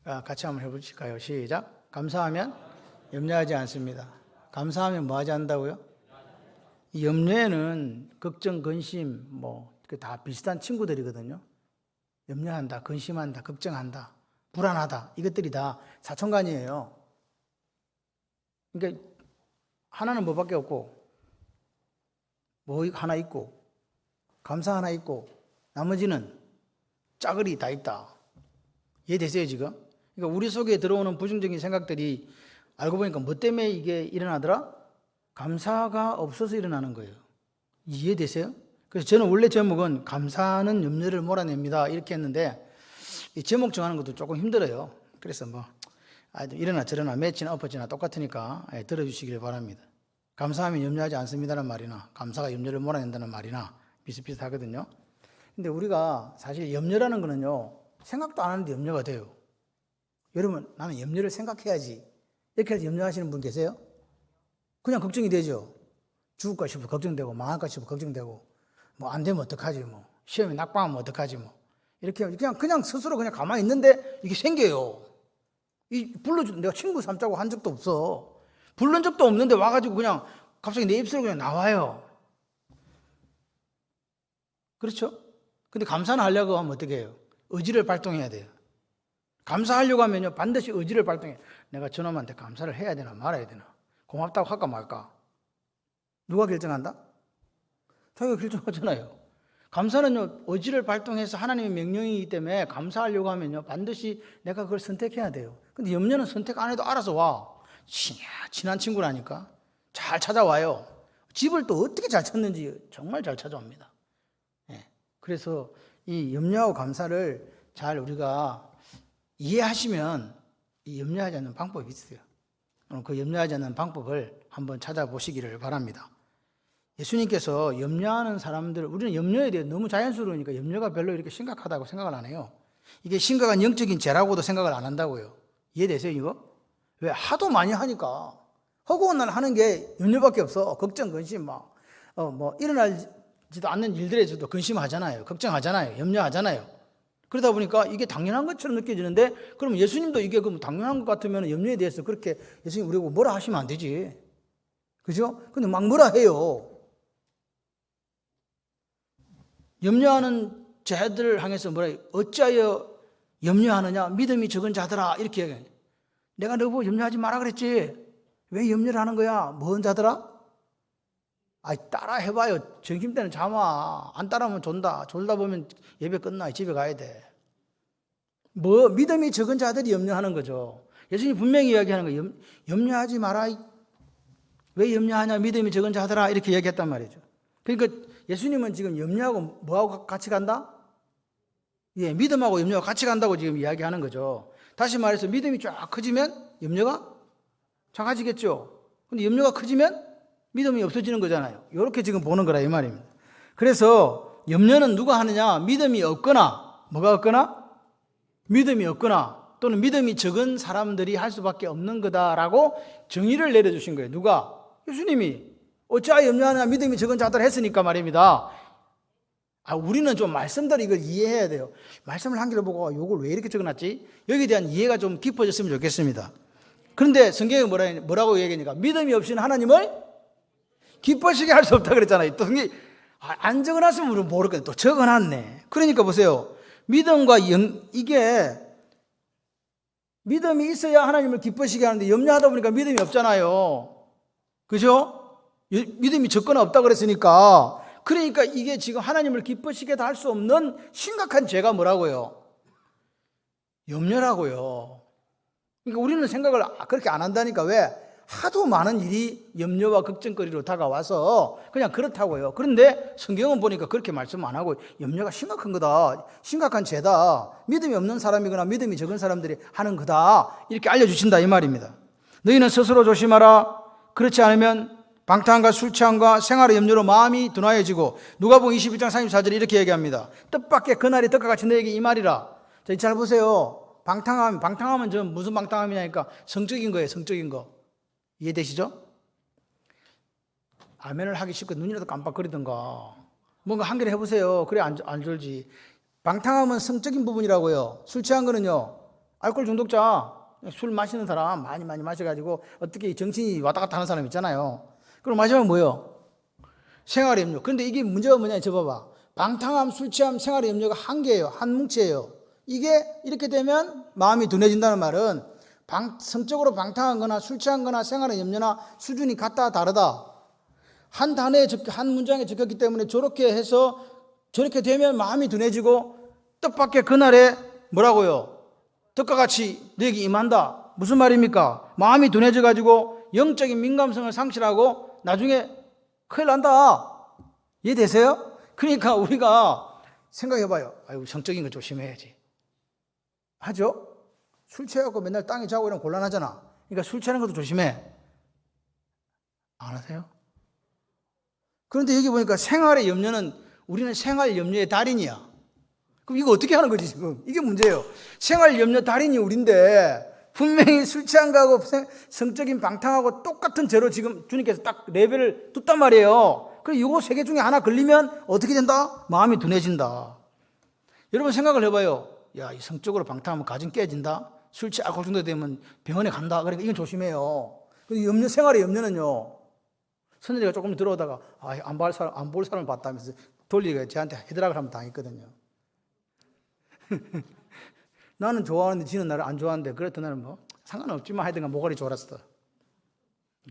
같이 한번 해보실까요? 시작. 감사하면 염려하지 않습니다. 감사하면 뭐 하지 않는다고요? 이 염려에는 걱정, 근심, 다 비슷한 친구들이거든요. 염려한다, 근심한다, 걱정한다, 불안하다. 이것들이 다 사천간이에요. 그러니까 하나는 뭐밖에 없고, 뭐 하나 있고, 감사 하나 있고, 나머지는 짜글이 다 있다. 이해되세요, 지금? 그러니까 우리 속에 들어오는 부정적인 생각들이 알고 보니까 뭐 때문에 이게 일어나더라? 감사가 없어서 일어나는 거예요. 이해되세요? 그래서 저는 원래 제목은 감사는 염려를 몰아냅니다 이렇게 했는데 이 제목 정하는 것도 조금 힘들어요. 그래서 이러나 저러나 매치나 엎어지나 똑같으니까 들어주시길 바랍니다. 감사하면 염려하지 않습니다는 말이나 감사가 염려를 몰아낸다는 말이나 비슷비슷하거든요. 근데 우리가 사실 염려라는 거는요, 생각도 안 하는데 염려가 돼요. 여러분, 나는 염려를 생각해야지 이렇게 해서 염려하시는 분 계세요? 그냥 걱정이 되죠. 죽을까 싶어 걱정되고, 망할까 싶어 걱정되고, 안 되면 어떡하지, 시험에 낙방하면 어떡하지, 이렇게 그냥 스스로 그냥 가만히 있는데 이게 생겨요. 내가 친구 삼자고 한 적도 없어. 부른 적도 없는데 와가지고 그냥 갑자기 내 입술로 그냥 나와요. 그렇죠? 근데 감사는 하려고 하면 어떻게 해요? 의지를 발동해야 돼요. 감사하려고 하면요, 반드시 의지를 발동해. 내가 저놈한테 감사를 해야 되나 말아야 되나? 고맙다고 할까 말까? 누가 결정한다? 자기가 결정하잖아요. 감사는요, 의지를 발동해서 하나님의 명령이기 때문에 감사하려고 하면요, 반드시 내가 그걸 선택해야 돼요. 근데 염려는 선택 안 해도 알아서 와. 친한 친구라니까. 잘 찾아와요. 집을 또 어떻게 잘 찾는지 정말 잘 찾아옵니다. 그래서 이 염려하고 감사를 잘 우리가 이해하시면 이 염려하지 않는 방법이 있어요. 그 염려하지 않는 방법을 한번 찾아보시기를 바랍니다. 예수님께서 염려하는 사람들, 우리는 염려에 대해 너무 자연스러우니까 염려가 별로 이렇게 심각하다고 생각을 안 해요. 이게 심각한 영적인 죄라고도 생각을 안 한다고요. 이해되세요, 이거? 왜? 하도 많이 하니까. 허구한 날 하는 게 염려밖에 없어. 걱정, 근심, 일어나지도 않는 일들에 대해서도 근심하잖아요. 걱정하잖아요. 염려하잖아요. 그러다 보니까 이게 당연한 것처럼 느껴지는데, 그럼 예수님도 이게 그럼 당연한 것 같으면 염려에 대해서 그렇게 예수님 우리가 뭐라 하시면 안 되지. 그죠? 근데 막 뭐라 해요. 염려하는 자들을 향해서 뭐라 해요? 어찌하여 염려하느냐? 믿음이 적은 자들아. 이렇게 얘기해요. 내가 너보고 염려하지 마라 그랬지. 왜 염려를 하는 거야? 뭔 자들아? 따라 해봐요. 점심때는 잠아. 안 따라하면 존다. 졸다 보면 예배 끝나. 집에 가야 돼. 믿음이 적은 자들이 염려하는 거죠. 예수님이 분명히 이야기하는 거예요. 염려하지 마라. 왜 염려하냐? 믿음이 적은 자들아. 이렇게 얘기했단 말이죠. 그러니까 예수님은 지금 염려하고 뭐하고 같이 간다? 믿음하고 염려가 같이 간다고 지금 이야기하는 거죠. 다시 말해서 믿음이 쫙 커지면 염려가 작아지겠죠. 근데 염려가 커지면 믿음이 없어지는 거잖아요. 이렇게 지금 보는 거라 이 말입니다. 그래서 염려는 누가 하느냐? 믿음이 없거나, 뭐가 없거나? 믿음이 없거나 또는 믿음이 적은 사람들이 할 수밖에 없는 거다라고 정의를 내려주신 거예요. 누가? 예수님이. 어찌하여 염려하느냐? 믿음이 적은 자들 했으니까 말입니다. 우리는 좀 말씀대로 이걸 이해해야 돼요. 말씀을 한 개를 보고 이걸 왜 이렇게 적어놨지? 여기에 대한 이해가 좀 깊어졌으면 좋겠습니다. 그런데 성경에 뭐라고 얘기하니까 믿음이 없이는 하나님을 기뻐하시게 할 수 없다 그랬잖아요. 또 안 적어놨으면 우리는 모르거든요. 또 적어놨네. 그러니까 보세요. 믿음과 이게 믿음이 있어야 하나님을 기뻐하시게 하는데 염려하다 보니까 믿음이 없잖아요. 그죠? 믿음이 적거나 없다 그랬으니까. 그러니까 이게 지금 하나님을 기뻐하시게 할 수 없는 심각한 죄가 뭐라고요? 염려라고요. 그러니까 우리는 생각을 그렇게 안 한다니까. 왜? 하도 많은 일이 염려와 걱정거리로 다가와서 그냥 그렇다고요. 그런데 성경은 보니까 그렇게 말씀 안 하고 염려가 심각한 거다. 심각한 죄다. 믿음이 없는 사람이거나 믿음이 적은 사람들이 하는 거다. 이렇게 알려주신다 이 말입니다. 너희는 스스로 조심하라. 그렇지 않으면 방탕함과 술 취함과 생활의 염려로 마음이 둔하여지고 누가복음 21장 34절에 이렇게 얘기합니다. 뜻밖의 그날이 떡과 같이 너에게 이 말이라. 잘 보세요. 방탕함은 저 무슨 방탕함이냐니까 성적인 거예요. 성적인 거. 이해되시죠? 아멘을 하기 쉽고 눈이라도 깜빡거리던가 뭔가 한 개를 해보세요. 그래 안 졸지. 방탕함은 성적인 부분이라고요. 술 취한 거는요 알코올 중독자, 술 마시는 사람 많이 마셔가지고 어떻게 정신이 왔다 갔다 하는 사람 있잖아요. 그럼 마지막에 뭐예요? 생활의 염려. 그런데 이게 문제가 뭐냐, 저 봐봐. 방탕함, 술 취함, 생활의 염려가 한 개예요. 한 뭉치예요. 이게 이렇게 되면 마음이 둔해진다는 말은 성적으로 방탕한 거나 술 취한 거나 생활의 염려나 수준이 같다 다르다. 한 단어에 한 문장에 적혔기 때문에 저렇게 해서 저렇게 되면 마음이 둔해지고 뜻밖의 그날에 뭐라고요? 뜻과 같이 너에게 임한다. 무슨 말입니까? 마음이 둔해져가지고 영적인 민감성을 상실하고 나중에 큰일 난다. 이해되세요? 그러니까 우리가 생각해봐요. 아유, 성적인 거 조심해야지. 하죠? 술 취하고 맨날 땅에 자고 이러면 곤란하잖아. 그러니까 술 취하는 것도 조심해. 안 하세요? 그런데 여기 보니까 생활의 염려는 우리는 생활 염려의 달인이야. 그럼 이거 어떻게 하는 거지 지금? 이게 문제예요. 생활 염려 달인이 우린데 분명히 술 취한 거하고 성적인 방탕하고 똑같은 죄로 지금 주님께서 딱 레벨을 뒀단 말이에요. 그럼 이거 세 개 중에 하나 걸리면 어떻게 된다? 마음이 둔해진다. 여러분 생각을 해봐요. 야, 이 성적으로 방탕하면 가정 깨진다. 술 취 알코올 중독 되면 병원에 간다. 그러니까 이건 조심해요. 염려, 생활의 염려는요. 선생님가 조금 들어오다가 안 볼 사람을 봤다면서 돌리가 저한테 헤드락을 한번 당했거든요. 나는 좋아하는데 지는 나를 안 좋아하는데 그랬던 나는 뭐 상관없지만 하여튼간 모가리 졸았어.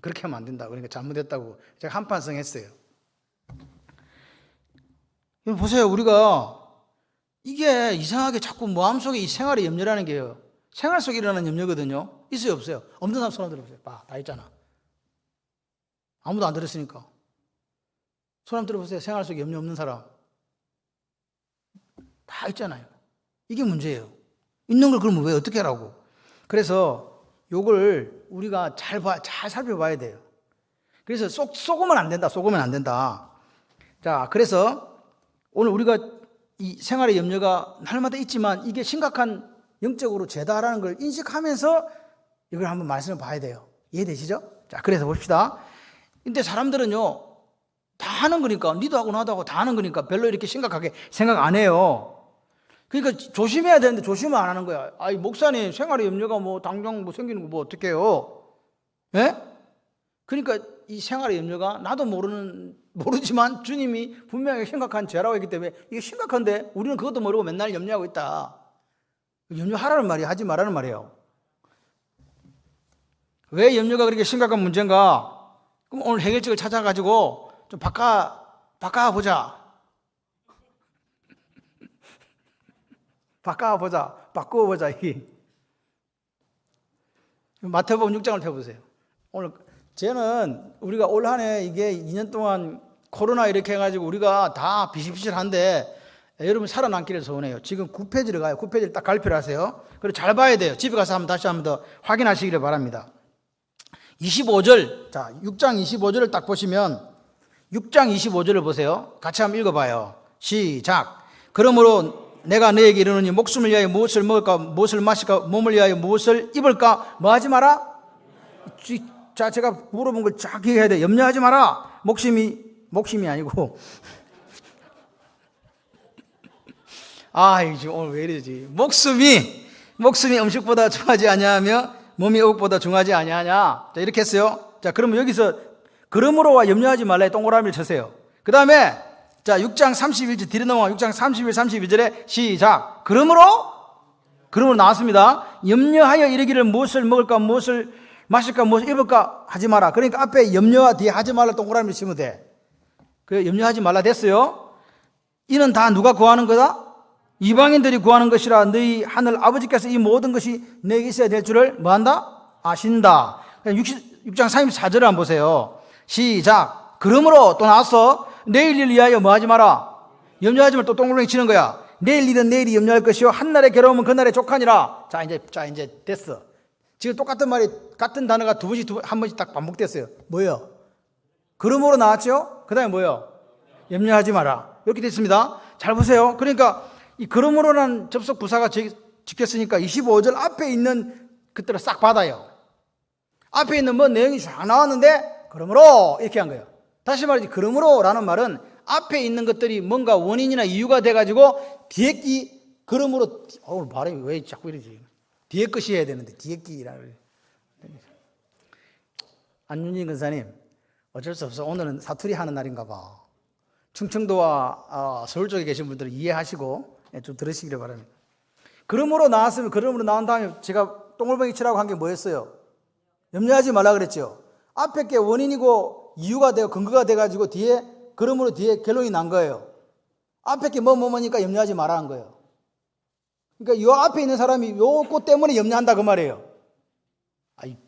그렇게 하면 안 된다. 그러니까 잘못했다고 제가 한판성 했어요. 보세요. 우리가 이게 이상하게 자꾸 마음속에 이 생활의 염려라는 게요. 생활 속에 일어나는 염려거든요. 있어요 없어요? 없는 사람 손 들어보세요. 다 있잖아. 아무도 안 들었으니까. 손 한번 들어보세요. 생활 속에 염려 없는 사람. 다 있잖아요. 이게 문제예요. 있는 걸 그러면 왜 어떻게 하라고. 그래서 요걸 우리가 잘 살펴봐야 돼요. 그래서 속으면 안 된다. 속으면 안 된다. 자, 그래서 오늘 우리가 이 생활의 염려가 날마다 있지만 이게 심각한 영적으로 죄다라는 걸 인식하면서 이걸 한번 말씀을 봐야 돼요. 이해되시죠? 자, 그래서 봅시다. 근데 사람들은요, 다 하는 거니까, 니도 하고 나도 하고 다 하는 거니까 별로 이렇게 심각하게 생각 안 해요. 그러니까 조심해야 되는데 조심을 안 하는 거야. 아이, 목사님, 생활의 염려가 뭐 당장 뭐 생기는 거 뭐 어떡해요? 예? 그러니까 이 생활의 염려가 나도 모르지만 주님이 분명히 심각한 죄라고 했기 때문에 이게 심각한데 우리는 그것도 모르고 맨날 염려하고 있다. 염려하라는 말이 하지 말라는 말이에요. 왜 염려가 그렇게 심각한 문제인가? 그럼 오늘 해결책을 찾아가지고 좀 바꿔보자. 바꾸어보자. 마태복음 6장을 펴보세요. 오늘 쟤는 우리가 올 한 해 이게 2년 동안 코로나 이렇게 해가지고 우리가 다 비실비실한데 여러분 살아남기를 소원해요. 지금 9페이지를 가요. 9페이지를 딱 갈피를 하세요. 그리고 잘 봐야 돼요. 집에 가서 다시 한번 더 확인하시기를 바랍니다. 25절, 자, 6장 25절을 딱 보시면 6장 25절을 보세요. 같이 한번 읽어봐요. 시작. 그러므로 내가 너에게 이르노니 목숨을 위하여 무엇을 먹을까, 무엇을 마실까, 몸을 위하여 무엇을 입을까, 뭐 하지 마라? 자, 제가 물어본 걸 쫙 기억해야 돼. 염려하지 마라. 목심이 아니고. 지금 오늘 왜 이러지? 목숨이 음식보다 중하지 아니하며 몸이 옷보다 중하지 아니하냐. 자, 이렇게 했어요. 자, 그러면 여기서 그러므로와 염려하지 말라에 동그라미를 쳐세요. 그 다음에 자, 6장 31절 뒤로 넘어가 6장 31, 32절에 시작. 그러므로 나왔습니다. 염려하여 이르기를 무엇을 먹을까, 무엇을 마실까, 무엇을 입을까 하지 마라. 그러니까 앞에 염려와 뒤에 하지 말라 동그라미를 치면 돼. 그 염려하지 말라 됐어요. 이는 다 누가 구하는 거다? 이방인들이 구하는 것이라 너희 하늘 아버지께서 이 모든 것이 너에게 있어야 될 줄을 뭐한다? 아신다. 6장 34절을 한번 보세요. 시작. 그러므로 또 나왔어. 내일 일 위하여 뭐 하지 마라? 염려하지 말고 또 동그라미 치는 거야. 내일 일은 내일이 염려할 것이요 한날의 괴로움은 그날의 족하니라. 자, 이제 됐어. 지금 똑같은 말이 같은 단어가 한 번씩 딱 반복됐어요. 뭐예요? 그러므로 나왔죠? 그 다음에 뭐예요? 염려하지 마라. 이렇게 됐습니다. 잘 보세요. 그러니까 이 그러므로라는 접속 부사가 지켰으니까 25절 앞에 있는 것들을 싹 받아요. 앞에 있는 뭐 내용이 쫙 나왔는데 그러므로 이렇게 한 거예요. 다시 말하지 그러므로라는 말은 앞에 있는 것들이 뭔가 원인이나 이유가 돼가지고 뒤에 그러므로 오늘 발음이 왜 자꾸 이러지? 뒤에 것이 해야 되는데 뒤에 끼라를. 안윤진 근사님, 어쩔 수 없어. 오늘은 사투리 하는 날인가 봐. 충청도와 서울 쪽에 계신 분들은 이해하시고 좀 들으시기를 바랍니다. 그러므로 나온 다음에 제가 똥물뱅이 치라고 한 게 뭐였어요? 염려하지 말라 그랬죠. 앞에 게 원인이고 이유가 되고 근거가 돼가지고 그러므로 뒤에 결론이 난 거예요. 앞에 게 뭐니까 염려하지 말라 한 거예요. 그러니까 요 앞에 있는 사람이 요것 때문에 염려한다 그 말이에요.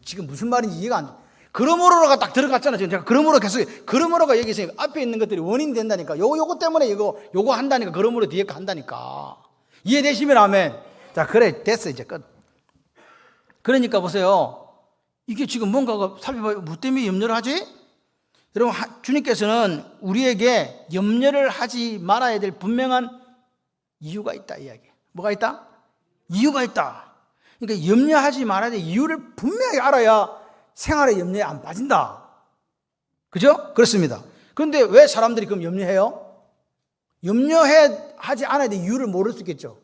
지금 무슨 말인지 이해가 안 돼. 그러므로가 딱 들어갔잖아요. 지금 제가 그러므로 계속, 그러므로가 여기 있으니까 앞에 있는 것들이 원인이 된다니까. 요거 때문에 요거 한다니까. 그러므로 뒤에 거 한다니까. 이해되시면 아멘. 자, 그래. 됐어. 이제 끝. 그러니까 보세요. 이게 지금 뭔가가 살펴봐요. 뭐 때문에 염려를 하지? 여러분, 주님께서는 우리에게 염려를 하지 말아야 될 분명한 이유가 있다. 이야기. 뭐가 있다? 이유가 있다. 그러니까 염려하지 말아야 될 이유를 분명히 알아야 생활에 염려에 안 빠진다. 그죠? 그렇습니다. 그런데 왜 사람들이 그럼 염려해요? 하지 않아야 될 이유를 모를 수 있겠죠.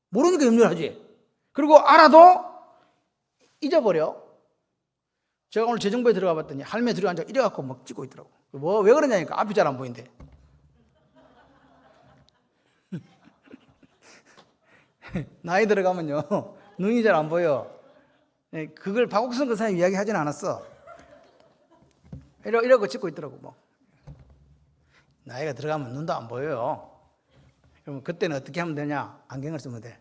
모르니까 염려를 하지. 그리고 알아도 잊어버려. 제가 오늘 재정부에 들어가 봤더니 할매 들어 앉아 이래갖고 막 찍고 있더라고. 왜 그러냐니까 앞이 잘 안 보이는데. 나이 들어가면요 눈이 잘 안 보여. 그걸 박옥선 근사님 이야기 하진 않았어. 이러고 찍고 있더라고. 뭐. 나이가 들어가면 눈도 안 보여요. 그럼 그때는 어떻게 하면 되냐? 안경을 쓰면 돼.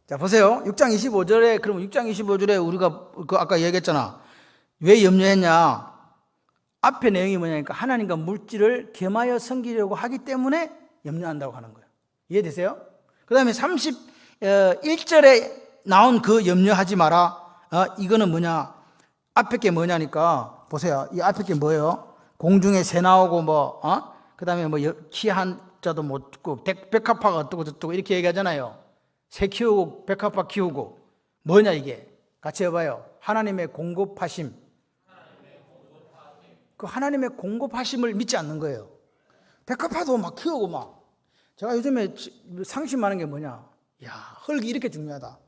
자, 보세요. 6장 25절에, 그럼 6장 25절에 우리가 아까 얘기했잖아. 왜 염려했냐? 앞에 내용이 뭐냐니까 하나님과 물질을 겸하여 섬기려고 하기 때문에 염려한다고 하는 거예요. 이해되세요? 그 다음에 31절에 나온 그 염려하지 마라. 이거는 뭐냐? 앞에 게 뭐냐니까 보세요. 이 앞에 게 뭐예요? 공중에 새 나오고 그 다음에 키 한자도 못 듣고 백합화가 어떻고 저쩌고 이렇게 얘기하잖아요. 새 키우고 백합화 키우고 뭐냐 이게? 같이 해봐요. 하나님의 공급하심. 그 하나님의 공급하심을 믿지 않는 거예요. 백합화도 막 키우고 막. 제가 요즘에 상심하는 게 뭐냐? 야, 흙이 이렇게 중요하다.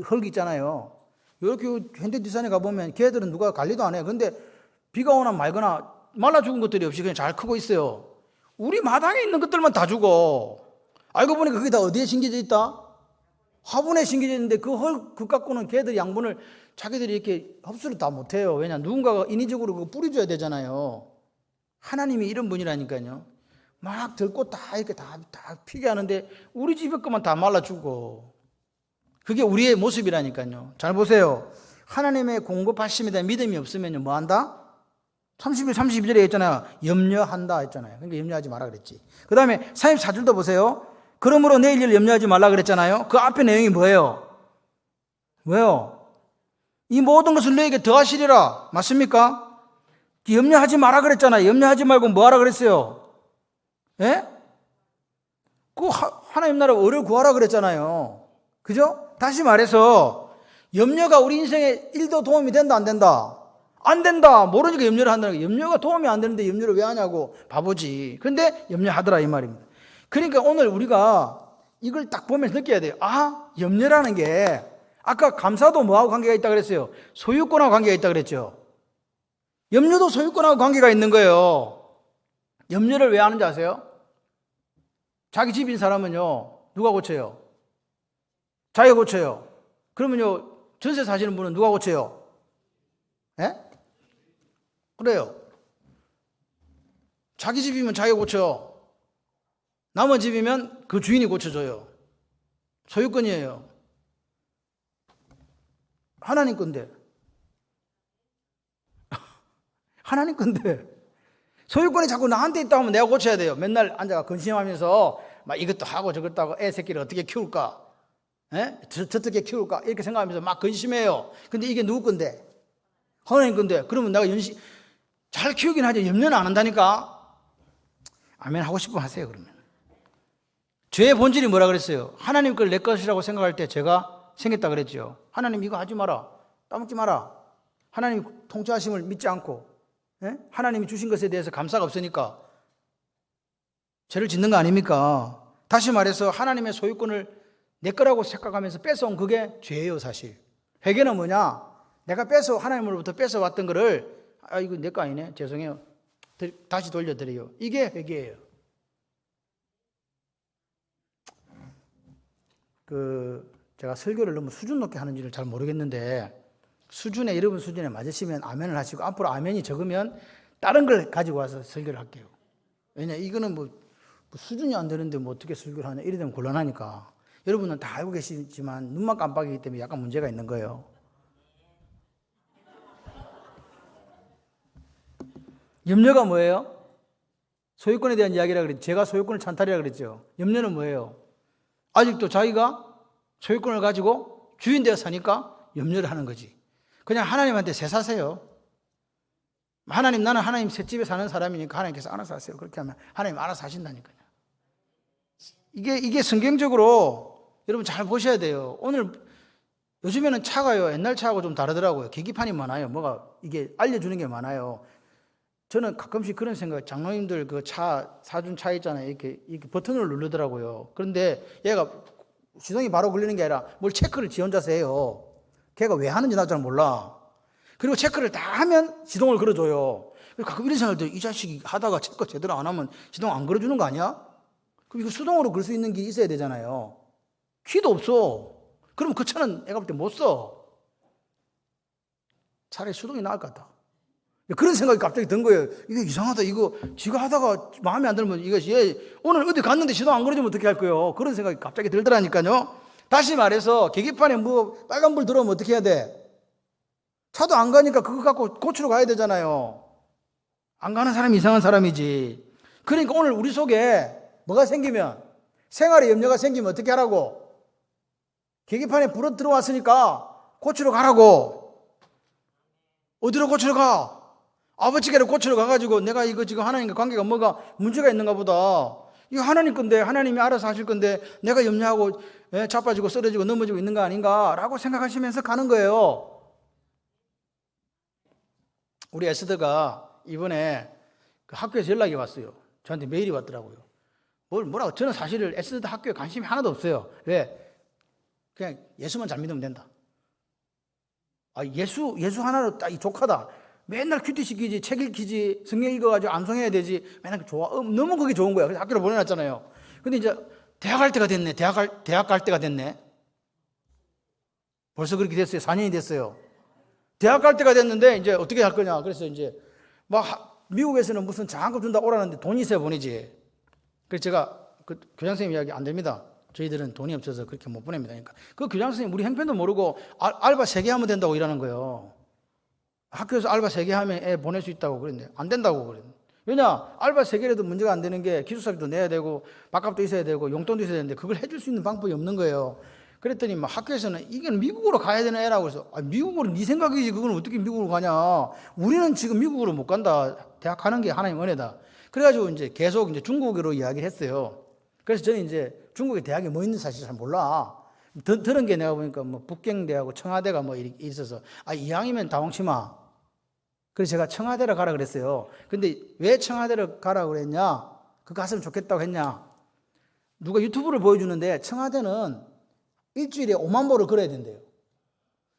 흙 있잖아요. 이렇게 현대디자인에 가보면 걔들은 누가 관리도 안 해요. 근데 비가 오나 말거나 말라 죽은 것들이 없이 그냥 잘 크고 있어요. 우리 마당에 있는 것들만 다 죽어. 알고 보니까 그게 다 어디에 심겨져 있다? 화분에 심겨져 있는데 그 갖고는 걔들 양분을 자기들이 이렇게 흡수를 다 못해요. 왜냐? 누군가가 인위적으로 그거 뿌려줘야 되잖아요. 하나님이 이런 분이라니까요. 막 들꽃 다 이렇게 다 피게 하는데 우리 집에 것만 다 말라 죽어. 그게 우리의 모습이라니까요. 잘 보세요. 하나님의 공급하심에 대한 믿음이 없으면 뭐 한다? 32절에 했잖아요. 염려한다 했잖아요. 그러니까 염려하지 마라 그랬지. 그 다음에 34절도 보세요. 그러므로 내일 일 염려하지 말라 그랬잖아요. 그 앞에 내용이 뭐예요? 왜요? 이 모든 것을 너에게 더하시리라. 맞습니까? 염려하지 마라 그랬잖아요. 염려하지 말고 뭐 하라 그랬어요? 예? 그 하나님 나라 의를 구하라 그랬잖아요. 그죠? 다시 말해서 염려가 우리 인생에 1도 도움이 된다 안 된다? 안 된다. 모르니까 염려를 한다는 거예요. 염려가 도움이 안 되는데 염려를 왜 하냐고. 바보지. 그런데 염려하더라 이 말입니다. 그러니까 오늘 우리가 이걸 딱 보면서 느껴야 돼요. 염려라는 게 아까 감사도 뭐하고 관계가 있다 그랬어요? 소유권하고 관계가 있다 그랬죠. 염려도 소유권하고 관계가 있는 거예요. 염려를 왜 하는지 아세요? 자기 집인 사람은요 누가 고쳐요? 자기가 고쳐요. 그러면요 전세 사시는 분은 누가 고쳐요? 예? 그래요. 자기 집이면 자기가 고쳐. 남의 집이면 그 주인이 고쳐줘요. 소유권이에요. 하나님 건데. 하나님 건데. 소유권이 자꾸 나한테 있다 하면 내가 고쳐야 돼요. 맨날 앉아가 근심하면서 막 이것도 하고 저것도 하고 애 새끼를 어떻게 키울까? 예? 어떻게 키울까? 이렇게 생각하면서 막 근심해요. 근데 이게 누구 건데? 하나님 건데. 그러면 내가 잘 키우긴 하지 염려는 안 한다니까? 아멘 하고 싶으면 하세요 그러면. 죄의 본질이 뭐라 그랬어요? 하나님 걸 내 것이라고 생각할 때 죄가 생겼다 그랬죠. 하나님 이거 하지 마라. 따먹지 마라. 하나님 통치하심을 믿지 않고 하나님이 주신 것에 대해서 감사가 없으니까 죄를 짓는 거 아닙니까? 다시 말해서 하나님의 소유권을 내 거라고 생각하면서 뺏어온 그게 죄예요, 사실. 회개는 뭐냐? 내가 하나님으로부터 뺏어왔던 거를, 이거 내 거 아니네. 죄송해요. 다시 돌려드려요. 이게 회개예요. 제가 설교를 너무 수준 높게 하는지를 잘 모르겠는데, 여러분 수준에 맞으시면 아멘을 하시고, 앞으로 아멘이 적으면 다른 걸 가지고 와서 설교를 할게요. 왜냐, 이거는 뭐 수준이 안 되는데 뭐 어떻게 설교를 하냐, 이래 되면 곤란하니까. 여러분은 다 알고 계시지만 눈만 깜빡이기 때문에 약간 문제가 있는 거예요. 염려가 뭐예요? 소유권에 대한 이야기라 그랬죠. 제가 소유권을 찬탈이라 그랬죠. 염려는 뭐예요? 아직도 자기가 소유권을 가지고 주인 되어 사니까 염려를 하는 거지. 그냥 하나님한테 새 사세요. 나는 하나님 셋집에 사는 사람이니까 하나님께서 알아서 하세요. 그렇게 하면 하나님 알아서 하신다니까요. 이게 성경적으로 여러분 잘 보셔야 돼요. 요즘에는 차가요. 옛날 차하고 좀 다르더라고요. 계기판이 많아요. 이게 알려주는 게 많아요. 저는 가끔씩 그런 생각, 장로님들 사준 차 있잖아요. 이렇게 버튼을 누르더라고요. 그런데 얘가 시동이 바로 걸리는 게 아니라 뭘 체크를 지 혼자서 해요. 걔가 왜 하는지 나도 잘 몰라. 그리고 체크를 다 하면 시동을 걸어줘요. 가끔 이런 생각을 해요. 이 자식이 하다가 체크 제대로 안 하면 시동 안 걸어주는 거 아니야? 그럼 이거 수동으로 걸 수 있는 게 있어야 되잖아요. 키도 없어. 그러면 그 차는 애가 볼 때 못 써. 차라리 수동이 나을 것 같다. 그런 생각이 갑자기 든 거예요. 이게 이상하다. 이거 지가 하다가 마음에 안 들면 얘 오늘 어디 갔는데 시동 안 걸어주면 어떻게 할 거예요? 그런 생각이 갑자기 들더라니까요. 다시 말해서 계기판에 빨간불 들어오면 어떻게 해야 돼? 차도 안 가니까 그거 갖고 고치러 가야 되잖아요. 안 가는 사람이 이상한 사람이지. 그러니까 오늘 우리 속에 뭐가 생기면, 생활에 염려가 생기면 어떻게 하라고? 계기판에 불이 들어왔으니까 고치러 가라고. 어디로 고치러 가? 아버지께로 고치러 가가지고 내가 이거 지금 하나님과 관계가 뭐가 문제가 있는가 보다. 이거 하나님 건데, 하나님이 알아서 하실 건데 내가 염려하고 자빠지고 쓰러지고 넘어지고 있는 거 아닌가 라고 생각하시면서 가는 거예요. 우리 에스더가 이번에 그 학교에서 연락이 왔어요. 저한테 메일이 왔더라고요. 뭐라고? 저는 사실 에스더 학교에 관심이 하나도 없어요. 왜? 그냥 예수만 잘 믿으면 된다. 예수 하나로 딱 족하다. 맨날 큐티 시키지, 책 읽히지, 성경 읽어가지고 암송해야 되지. 맨날 좋아. 너무 그게 좋은 거야. 그래서 학교를 보내놨잖아요. 근데 이제 대학 갈 때가 됐네. 대학 갈 때가 됐네. 벌써 그렇게 됐어요. 4년이 됐어요. 대학 갈 때가 됐는데 이제 어떻게 할 거냐. 그래서 이제 미국에서는 무슨 장학금 준다고 오라는데 돈이 있어야 보내지. 그래서 제가 그 교장 선생님 이야기 안 됩니다. 저희들은 돈이 없어서 그렇게 못 보냅니다. 그러니까 그 교장 선생님 우리 형편도 모르고 알바 3개 하면 된다고 일하는 거예요. 학교에서 알바 3개 하면 애 보낼 수 있다고 그랬는데 안 된다고 그랬는데. 왜냐? 알바 3개라도 문제가 안 되는 게 기숙사비도 내야 되고 밥값도 있어야 되고 용돈도 있어야 되는데 그걸 해줄 수 있는 방법이 없는 거예요. 그랬더니 학교에서는 이건 미국으로 가야 되는 애라고 해서 미국으로 네 생각이지 그건 어떻게 미국으로 가냐. 우리는 지금 미국으로 못 간다. 대학 가는 게 하나님 은혜다. 그래가지고 이제 계속 이제 중국어로 이야기를 했어요. 그래서 저는 이제 중국에 대학이 뭐 있는지 사실 잘 몰라. 들은 게 내가 보니까 북경대하고 청와대가 있어서 이왕이면 다홍치 마. 그래서 제가 청와대로 가라 그랬어요. 근데 왜 청와대로 가라 그랬냐? 그 갔으면 좋겠다고 했냐? 누가 유튜브를 보여주는데 청와대는 일주일에 5만 보를 걸어야 된대요.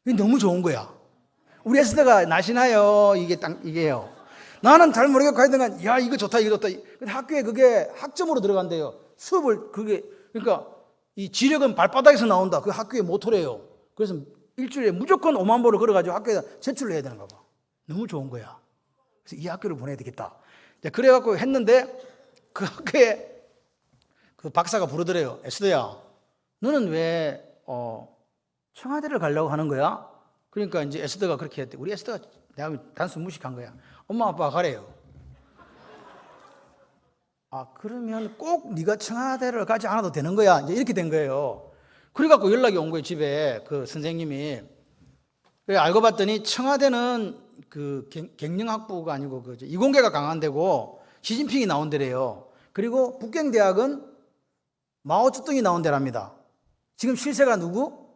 이게 너무 좋은 거야. 우리 에스더가 날씬하여 이게요. 나는 잘 모르겠고 하여튼 야 이거 좋다. 근데 학교에 그게 학점으로 들어간대요. 수업을 그러니까 이 지력은 발바닥에서 나온다. 그 학교의 모토래요. 그래서 일주일에 무조건 5만 보를 걸어가지고 학교에다 제출을 해야 되는가 봐. 너무 좋은 거야. 그래서 이 학교를 보내야 되겠다. 그래갖고 했는데 그 학교에 그 박사가 부르더래요. 에스더야, 너는 왜 청와대를 가려고 하는 거야? 그러니까 이제 에스더가 그렇게 했대. 우리 에스더가 내가 단순 무식한 거야. 엄마 아빠가 가래요. 그러면 꼭 네가 청와대를 가지 않아도 되는 거야. 이제 이렇게 된 거예요. 그래갖고 연락이 온 거예요. 집에 그 선생님이. 알고 봤더니 청와대는 그 경영학부가 아니고 그 이공계가 강한 데고 시진핑이 나온 데래요. 그리고 북경대학은 마오쩌둥이 나온 데랍니다. 지금 실세가 누구?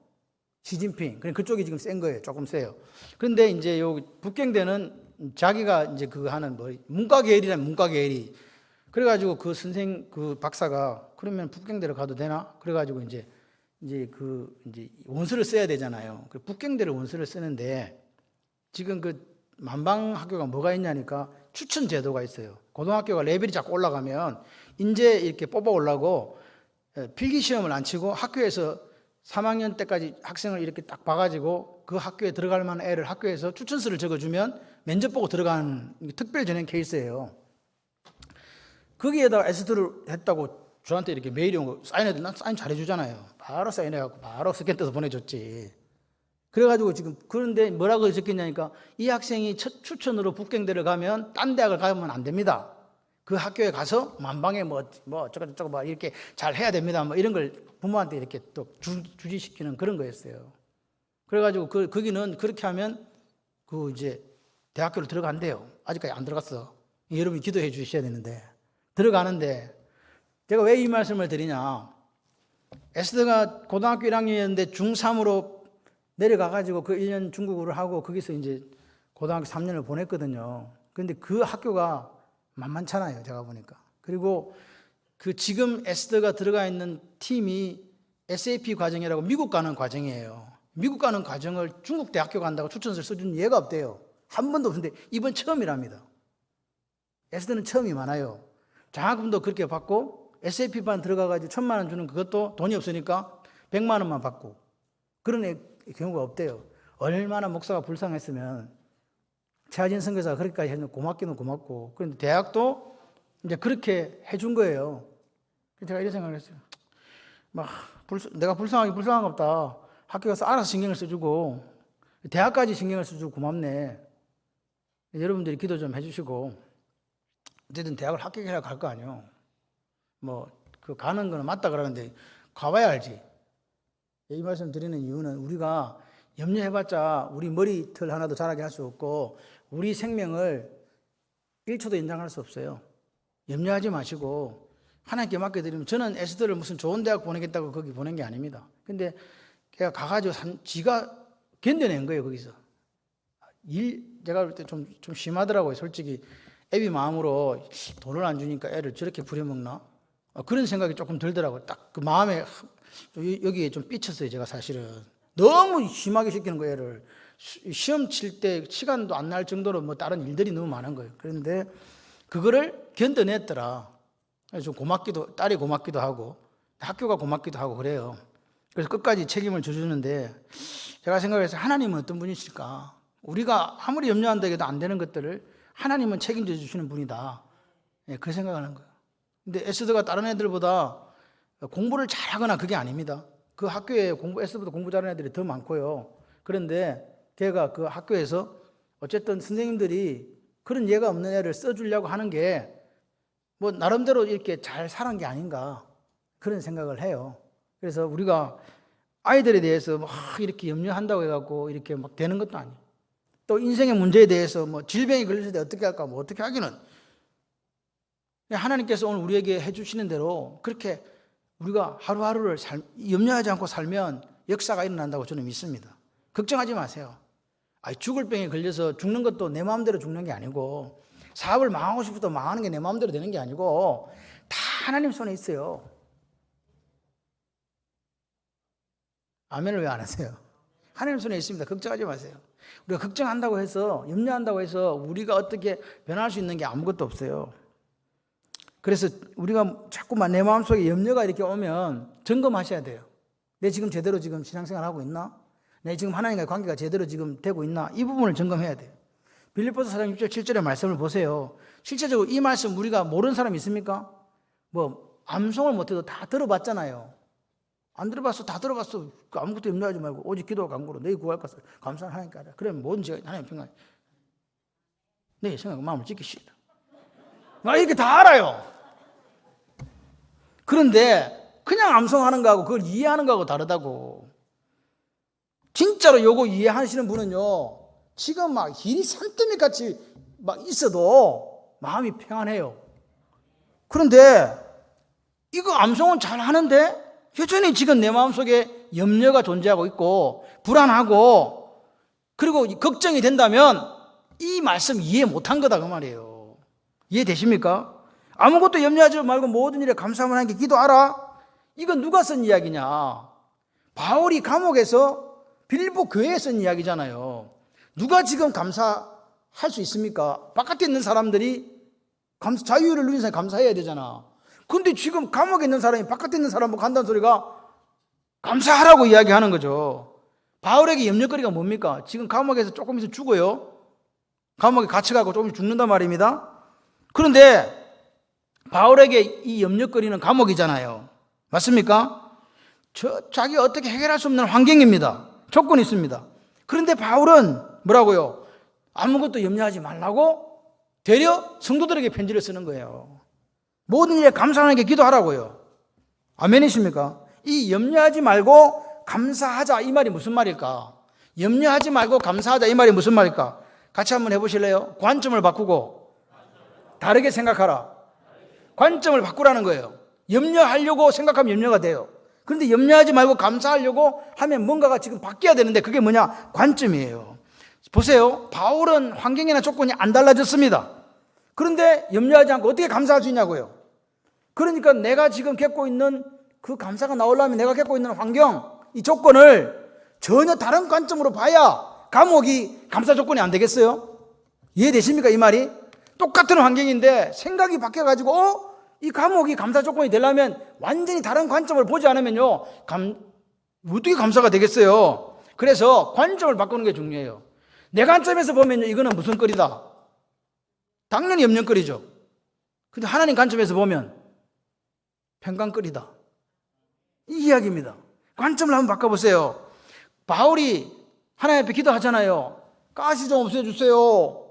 시진핑. 그쪽이 지금 센 거예요. 조금 세요. 그런데 이제 여기 북경대는 자기가 이제 그거 하는 문과계열이라는 문과계열이. 그래가지고 그 박사가 그러면 북경대로 가도 되나? 그래가지고 이제 이제 원서를 써야 되잖아요. 북경대를 원서를 쓰는데 지금 그 만방 학교가 뭐가 있냐니까 추천 제도가 있어요. 고등학교가 레벨이 자꾸 올라가면 이제 이렇게 뽑아 올라고 필기 시험을 안 치고 학교에서 3학년 때까지 학생을 이렇게 딱 봐가지고 그 학교에 들어갈 만한 애를 학교에서 추천서를 적어주면 면접 보고 들어가는 특별 전형 케이스예요. 거기에다가 에스더를 했다고 저한테 이렇게 메일이 온 거 사인해도 난 사인 잘해주잖아요. 바로 사인해갖고 바로 스캔 떼서 보내줬지. 그래가지고 지금 그런데 뭐라고 적혔냐니까 이 학생이 첫 추천으로 북경대를 가면 딴 대학을 가면 안 됩니다. 그 학교에 가서 만방에 뭐 어쩌고저쩌고 막 이렇게 잘 해야 됩니다. 뭐 이런 걸 부모한테 이렇게 또 주지시키는 그런 거였어요. 그래가지고 거기는 그렇게 하면 그 이제 대학교를 들어간대요. 아직까지 안 들어갔어. 여러분이 기도해 주셔야 되는데 들어가는데 제가 왜 이 말씀을 드리냐? 에스더가 고등학교 1학년이었는데 중3으로 내려가가지고 그 1년 중국어를 하고 거기서 이제 고등학교 3년을 보냈거든요. 그런데 그 학교가 만만찮아요, 제가 보니까. 그리고 그 지금 에스더가 들어가 있는 팀이 SAP 과정이라고 미국 가는 과정이에요. 미국 가는 과정을 중국 대학교 간다고 추천서를 써준 예가 없대요. 한 번도 없는데 이번 처음이랍니다. 에스더는 처음이 많아요. 장학금도 그렇게 받고 SAP반 들어가가지고 1,000만 원 주는 그것도 돈이 없으니까 100만 원만 받고 그런 경우가 없대요. 얼마나 목사가 불쌍했으면 차진 선교사가 그렇게까지 해주면 고맙기는 고맙고 그런데 대학도 이제 그렇게 해준 거예요. 제가 이런 생각을 했어요. 내가 불쌍한가 보다. 학교 가서 알아서 신경을 써주고 대학까지 신경을 써주고 고맙네. 여러분들이 기도 좀 해주시고 어쨌든 대학을 합격해야 갈 거 아니에요. 그 가는 거는 맞다 그러는데 가봐야 알지. 이 말씀 드리는 이유는 우리가 염려해봤자 우리 머리털 하나도 자라게 할 수 없고 우리 생명을 1초도 연장할 수 없어요. 염려하지 마시고 하나님께 맡겨드리면 저는 에스더를 무슨 좋은 대학 보내겠다고 거기 보낸 게 아닙니다. 근데 걔가 가가지고 지가 견뎌낸 거예요, 거기서. 제가 볼 때 좀 심하더라고요, 솔직히. 애비 마음으로 돈을 안 주니까 애를 저렇게 부려먹나? 그런 생각이 조금 들더라고요. 딱 그 마음에 여기에 좀 삐쳤어요, 제가 사실은. 너무 심하게 시키는 거예요, 애를. 시험 칠 때 시간도 안 날 정도로 다른 일들이 너무 많은 거예요. 그런데 그거를 견뎌냈더라. 좀 딸이 고맙기도 하고, 학교가 고맙기도 하고 그래요. 그래서 끝까지 책임을 져주는데 제가 생각해서 하나님은 어떤 분이실까? 우리가 아무리 염려한다 해도 안 되는 것들을 하나님은 책임져 주시는 분이다. 그 생각하는 거예요. 근데 에스더가 다른 애들보다 공부를 잘하거나 그게 아닙니다. 그 학교에 에스더보다 공부 잘하는 애들이 더 많고요. 그런데 걔가 그 학교에서 어쨌든 선생님들이 그런 예가 없는 애를 써주려고 하는 게 나름대로 이렇게 잘 살은 게 아닌가 그런 생각을 해요. 그래서 우리가 아이들에 대해서 이렇게 염려한다고 해갖고 이렇게 되는 것도 아니에요. 또 인생의 문제에 대해서 질병이 걸렸을 때 어떻게 할까 어떻게 하기는 하나님께서 오늘 우리에게 해주시는 대로 그렇게 우리가 하루하루를 염려하지 않고 살면 역사가 일어난다고 저는 믿습니다. 걱정하지 마세요. 죽을 병에 걸려서 죽는 것도 내 마음대로 죽는 게 아니고 사업을 망하고 싶어도 망하는 게 내 마음대로 되는 게 아니고 다 하나님 손에 있어요. 아멘을 왜 안 하세요? 하나님 손에 있습니다. 걱정하지 마세요. 우리가 걱정한다고 해서 염려한다고 해서 우리가 어떻게 변할 수 있는 게 아무것도 없어요. 그래서 우리가 자꾸만 내 마음속에 염려가 이렇게 오면 점검하셔야 돼요. 내 지금 제대로 지금 신앙생활 하고 있나? 내 지금 하나님과의 관계가 제대로 지금 되고 있나? 이 부분을 점검해야 돼요. 빌립보서 4장 6절 7절의 말씀을 보세요. 실제적으로 이 말씀 우리가 모르는 사람 있습니까? 암송을 못해도 다 들어봤잖아요. 안 들어봤어? 다 들어봤어. 아무것도 염려하지 말고 오직 기도와 간구로 너희 구할 것을 감사한 하나님께 하라. 그러면 모든 죄가 하나님 평강. 내 생각과 마음을 지키시라. 이렇게 다 알아요. 그런데 그냥 암송하는 거하고 그걸 이해하는 거하고 다르다고. 진짜로 요거 이해하시는 분은요. 지금 일이 산더미 같이 있어도 마음이 평안해요. 그런데 이거 암송은 잘 하는데 여전히 지금 내 마음속에 염려가 존재하고 있고 불안하고 그리고 걱정이 된다면 이 말씀 이해 못한 거다 그 말이에요. 이해되십니까? 아무것도 염려하지 말고 모든 일에 감사함을 하는 게 기도하라. 이건 누가 쓴 이야기냐? 바울이 감옥에서 빌립보 교회에 쓴 이야기잖아요. 누가 지금 감사할 수 있습니까? 바깥에 있는 사람들이 자유를 누린 사람이 감사해야 되잖아. 근데 지금 감옥에 있는 사람이 바깥에 있는 사람 보고 한다는 소리가 감사하라고 이야기하는 거죠. 바울에게 염려거리가 뭡니까? 지금 감옥에서 조금 있으면 죽어요. 감옥에 갇혀가고 조금 죽는단 말입니다. 그런데 바울에게 이 염려거리는 감옥이잖아요. 맞습니까? 자기가 어떻게 해결할 수 없는 환경입니다. 조건이 있습니다. 그런데 바울은 뭐라고요? 아무것도 염려하지 말라고 되려 성도들에게 편지를 쓰는 거예요. 모든 일에 감사하게 기도하라고요. 아멘이십니까? 이 염려하지 말고 감사하자 이 말이 무슨 말일까? 염려하지 말고 감사하자 이 말이 무슨 말일까? 같이 한번 해보실래요? 관점을 바꾸고 다르게 생각하라. 관점을 바꾸라는 거예요. 염려하려고 생각하면 염려가 돼요. 그런데 염려하지 말고 감사하려고 하면 뭔가가 지금 바뀌어야 되는데 그게 뭐냐? 관점이에요. 보세요. 바울은 환경이나 조건이 안 달라졌습니다. 그런데 염려하지 않고 어떻게 감사할 수 있냐고요. 그러니까 내가 지금 겪고 있는 그 감사가 나오려면 내가 겪고 있는 환경, 이 조건을 전혀 다른 관점으로 봐야 감옥이 감사 조건이 안 되겠어요? 이해되십니까? 이 말이? 똑같은 환경인데 생각이 바뀌어가지고 이 감옥이 감사 조건이 되려면 완전히 다른 관점을 보지 않으면요 어떻게 감사가 되겠어요? 그래서 관점을 바꾸는 게 중요해요. 내 관점에서 보면요 이거는 무슨 거리다? 당연히 염려거리죠. 근데 하나님 관점에서 보면 평강거리다. 이 이야기입니다. 관점을 한번 바꿔보세요. 바울이 하나님 앞에 기도하잖아요. 가시 좀 없애주세요.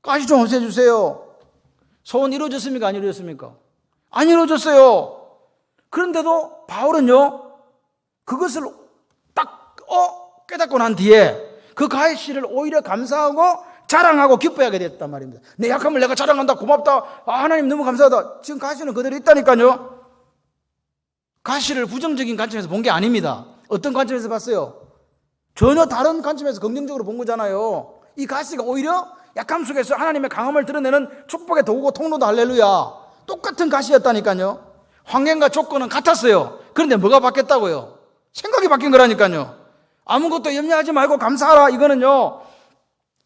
가시 좀 없애주세요. 소원 이루어졌습니까? 안 이루어졌습니까? 안 이루어졌어요. 그런데도 바울은요 그것을 딱 깨닫고 난 뒤에 그 가시를 오히려 감사하고 자랑하고 기뻐하게 됐단 말입니다. 내 약함을 내가 자랑한다. 고맙다. 하나님 너무 감사하다. 지금 가시는 그대로 있다니까요. 가시를 부정적인 관점에서 본 게 아닙니다. 어떤 관점에서 봤어요? 전혀 다른 관점에서 긍정적으로 본 거잖아요. 이 가시가 오히려 약함 속에서 하나님의 강함을 드러내는 축복의 도구고 통로다. 할렐루야. 똑같은 가시였다니까요. 환경과 조건은 같았어요. 그런데 뭐가 바뀌었다고요? 생각이 바뀐 거라니까요. 아무것도 염려하지 말고 감사하라. 이거는요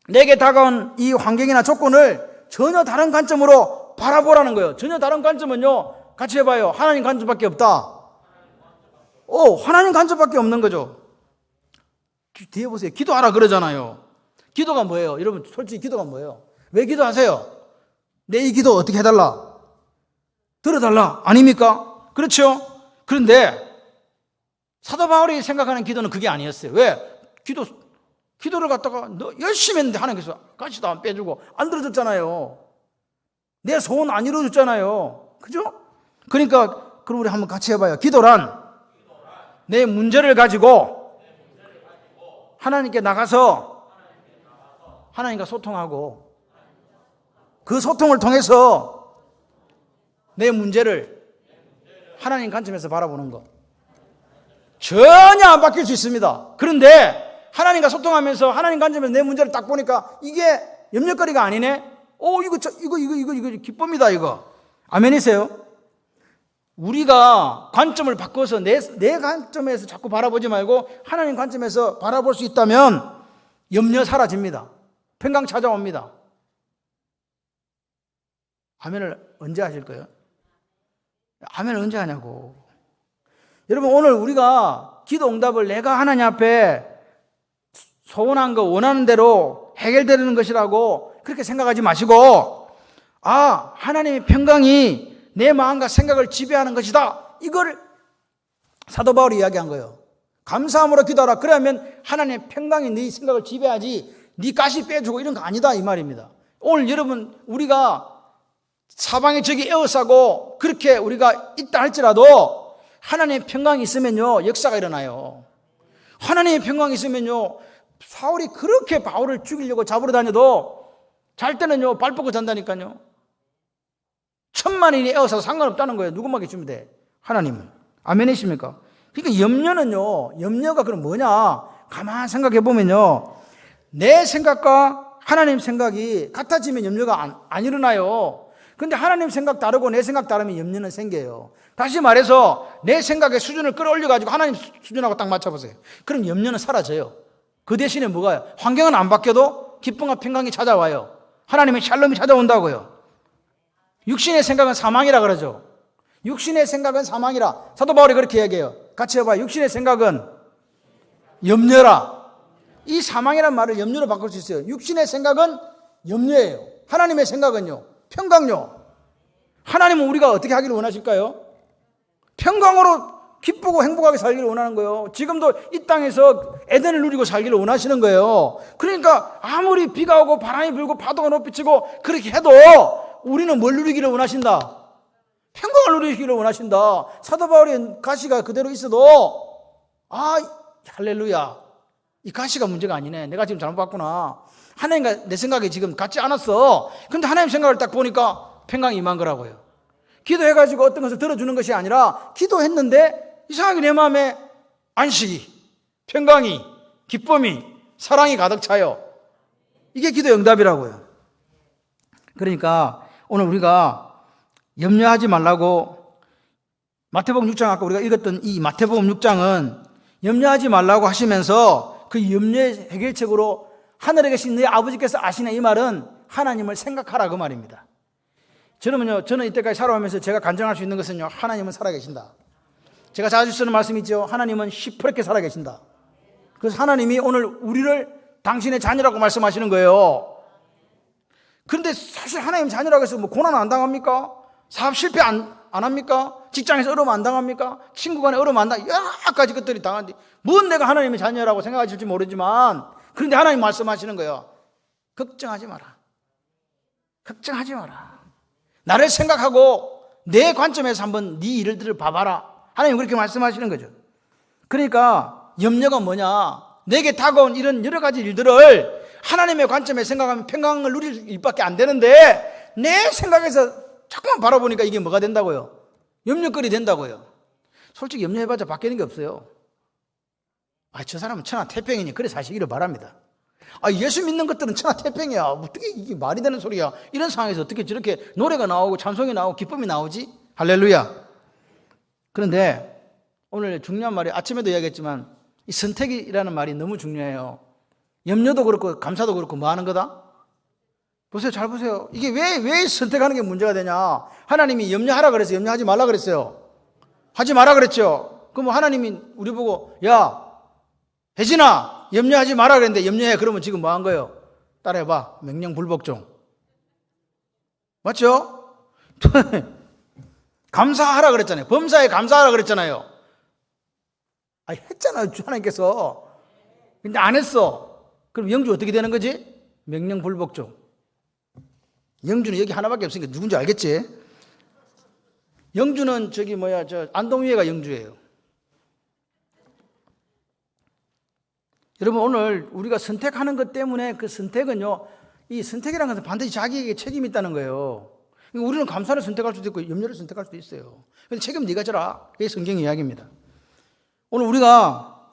내게 다가온 이 환경이나 조건을 전혀 다른 관점으로 바라보라는 거예요. 전혀 다른 관점은요 같이 해봐요. 하나님 관점밖에 없다. 하나님 관점밖에 없는 거죠. 뒤에 보세요. 기도하라 그러잖아요. 기도가 뭐예요? 여러분 솔직히 기도가 뭐예요? 왜 기도하세요? 내 이 기도 어떻게 해달라? 들어달라 아닙니까? 그렇죠? 그런데 사도 바울이 생각하는 기도는 그게 아니었어요. 왜? 기도를 갖다가 너 열심히 했는데 하나님께서 가시도 안 빼주고 안 들어줬잖아요. 내 소원 안 이루어줬잖아요. 그죠? 그러니까 그럼 우리 한번 같이 해봐요. 기도란 내 문제를 가지고 하나님께 나가서 하나님과 소통하고 그 소통을 통해서 내 문제를 하나님 관점에서 바라보는 것. 전혀 안 바뀔 수 있습니다. 그런데 하나님과 소통하면서 하나님 관점에서 내 문제를 딱 보니까 이게 염려거리가 아니네. 이거 기쁩니다. 이거 아멘이세요? 우리가 관점을 바꿔서 내 관점에서 자꾸 바라보지 말고 하나님 관점에서 바라볼 수 있다면 염려 사라집니다. 평강 찾아옵니다. 아멘을 언제 하실 거예요? 아멘을 언제 하냐고. 여러분 오늘 우리가 기도 응답을 내가 하나님 앞에 소원한 거 원하는 대로 해결되는 것이라고 그렇게 생각하지 마시고 하나님의 평강이 내 마음과 생각을 지배하는 것이다. 이걸 사도 바울이 이야기한 거예요. 감사함으로 기도하라. 그러면 하나님의 평강이 네 생각을 지배하지 네 가시 빼주고 이런 거 아니다 이 말입니다. 오늘 여러분 우리가 사방에 적이 에워싸고 그렇게 우리가 있다 할지라도 하나님의 평강이 있으면요 역사가 일어나요. 하나님의 평강이 있으면요 사울이 그렇게 바울을 죽이려고 잡으러 다녀도 잘 때는요 발 뻗고 잔다니까요. 천만인이 에워싸서 상관없다는 거예요. 누구만 계시면 돼? 하나님은. 아멘이십니까? 그러니까 염려가 그럼 뭐냐? 가만 생각해 보면요 내 생각과 하나님 생각이 같아지면 염려가 안 일어나요. 근데 하나님 생각 다르고 내 생각 다르면 염려는 생겨요. 다시 말해서 내 생각의 수준을 끌어올려가지고 하나님 수준하고 딱 맞춰보세요. 그럼 염려는 사라져요. 그 대신에 뭐가요? 환경은 안 바뀌어도 기쁨과 평강이 찾아와요. 하나님의 샬롬이 찾아온다고요. 육신의 생각은 사망이라 그러죠. 육신의 생각은 사망이라 사도 바울이 그렇게 얘기해요. 같이 해봐요. 육신의 생각은 염려라. 이 사망이라는 말을 염려로 바꿀 수 있어요. 육신의 생각은 염려예요. 하나님의 생각은요, 평강요. 하나님은 우리가 어떻게 하기를 원하실까요? 평강으로 기쁘고 행복하게 살기를 원하는 거예요. 지금도 이 땅에서 에덴을 누리고 살기를 원하시는 거예요. 그러니까 아무리 비가 오고 바람이 불고 파도가 높이치고 그렇게 해도 우리는 뭘 누리기를 원하신다? 평강을 누리기를 원하신다. 사도 바울의 가시가 그대로 있어도 할렐루야, 이 가시가 문제가 아니네. 내가 지금 잘못 봤구나. 하나님과 내 생각이 지금 같지 않았어. 근데 하나님 생각을 딱 보니까 평강이 임한 거라고요. 기도해가지고 어떤 것을 들어주는 것이 아니라 기도했는데 이상하게 내 마음에 안식이, 평강이, 기쁨이, 사랑이 가득 차요. 이게 기도의 응답이라고요. 그러니까 오늘 우리가 염려하지 말라고, 마태복음 6장, 아까 우리가 읽었던 이 마태복음 6장은 염려하지 말라고 하시면서 그 염려의 해결책으로 하늘에 계신 너희 아버지께서 아시네, 이 말은 하나님을 생각하라 그 말입니다. 저는 이때까지 살아오면서 제가 간증할 수 있는 것은요, 하나님은 살아계신다. 제가 자주 쓰는 말씀이 있죠. 하나님은 시퍼렇게 살아계신다. 그래서 하나님이 오늘 우리를 당신의 자녀라고 말씀하시는 거예요. 그런데 사실 하나님 자녀라고 해서 뭐 고난 안 당합니까? 사업 실패 안 합니까? 직장에서 어려움 안 당합니까? 친구 간에 어려움 안 당합니까? 여러 가지 것들이 당하는데 뭔 내가 하나님의 자녀라고 생각하실지 모르지만, 그런데 하나님 말씀하시는 거예요. 걱정하지 마라. 걱정하지 마라. 나를 생각하고 내 관점에서 한번 네 일들을 봐봐라. 하나님 그렇게 말씀하시는 거죠. 그러니까 염려가 뭐냐? 내게 다가온 이런 여러 가지 일들을 하나님의 관점에 생각하면 평강을 누릴 일밖에 안 되는데, 내 생각에서 자꾸만 바라보니까 이게 뭐가 된다고요? 염려거리 된다고요. 솔직히 염려해봤자 바뀌는 게 없어요. 저 사람은 천하태평이니 그래 사시기를 바랍니다. 예수 믿는 것들은 천하태평이야. 어떻게 이게 말이 되는 소리야? 이런 상황에서 어떻게 저렇게 노래가 나오고 찬송이 나오고 기쁨이 나오지? 할렐루야. 그런데 오늘 중요한 말이, 아침에도 이야기했지만 이 선택이라는 말이 너무 중요해요. 염려도 그렇고 감사도 그렇고 뭐 하는 거다? 보세요. 잘 보세요. 이게 왜 선택하는 게 문제가 되냐? 하나님이 염려하라 그랬어요? 염려하지 말라 그랬어요? 하지 마라 그랬죠? 그럼 하나님이 우리 보고, 야 혜진아 염려하지 마라 그랬는데 염려해. 그러면 지금 뭐 한 거예요? 따라해봐. 명령불복종. 맞죠? 감사하라 그랬잖아요. 범사에 감사하라 그랬잖아요. 했잖아요 하나님께서. 근데 안 했어. 그럼 영주 어떻게 되는 거지? 명령불복종. 영주는 여기 하나밖에 없으니까 누군지 알겠지? 영주는 저 안동위에가 영주예요. 여러분, 오늘 우리가 선택하는 것 때문에 그 선택은요, 이 선택이라는 것은 반드시 자기에게 책임이 있다는 거예요. 우리는 감사를 선택할 수도 있고 염려를 선택할 수도 있어요. 근데 책임 네가 져라. 이게 성경의 이야기입니다. 오늘 우리가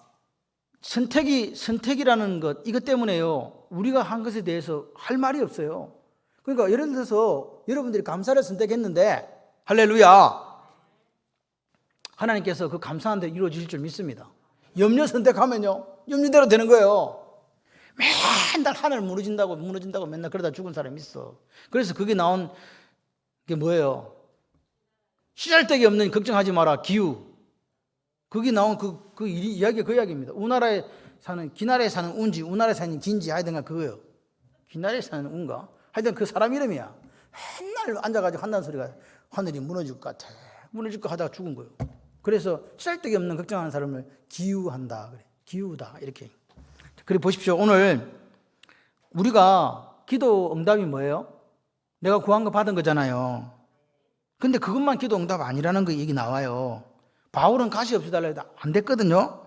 선택이라는 것, 이것 때문에요, 우리가 한 것에 대해서 할 말이 없어요. 그러니까 예를 들어서 여러분들이 감사를 선택했는데, 할렐루야, 하나님께서 그 감사한 대로 이루어질 줄 믿습니다. 염려 선택하면요, 염려대로 되는 거예요. 맨날 하늘 무너진다고 맨날 그러다 죽은 사람이 있어. 그래서 그게 나온 게 뭐예요? 시잘데기 없는 걱정하지 마라 기후. 그게 나온 그 이야기가 그 이야기입니다. 우나라에 사는, 기나라에 사는 운지, 우나라에 사는 진지, 하여튼가 그거예요. 기나라에 사는 운가? 하여튼 그 사람 이름이야. 맨날 앉아가지고 한다는 소리가 하늘이 무너질 것 같아. 무너질 것 하다가 죽은 거예요. 그래서 시잘데기 없는 걱정하는 사람을 기우한다. 그래. 기우다. 이렇게. 그래 보십시오. 오늘 우리가 기도 응답이 뭐예요? 내가 구한 거 받은 거잖아요. 근데 그것만 기도 응답 아니라는 거 얘기 나와요. 바울은 가시 없이 달라 해도 안 됐거든요.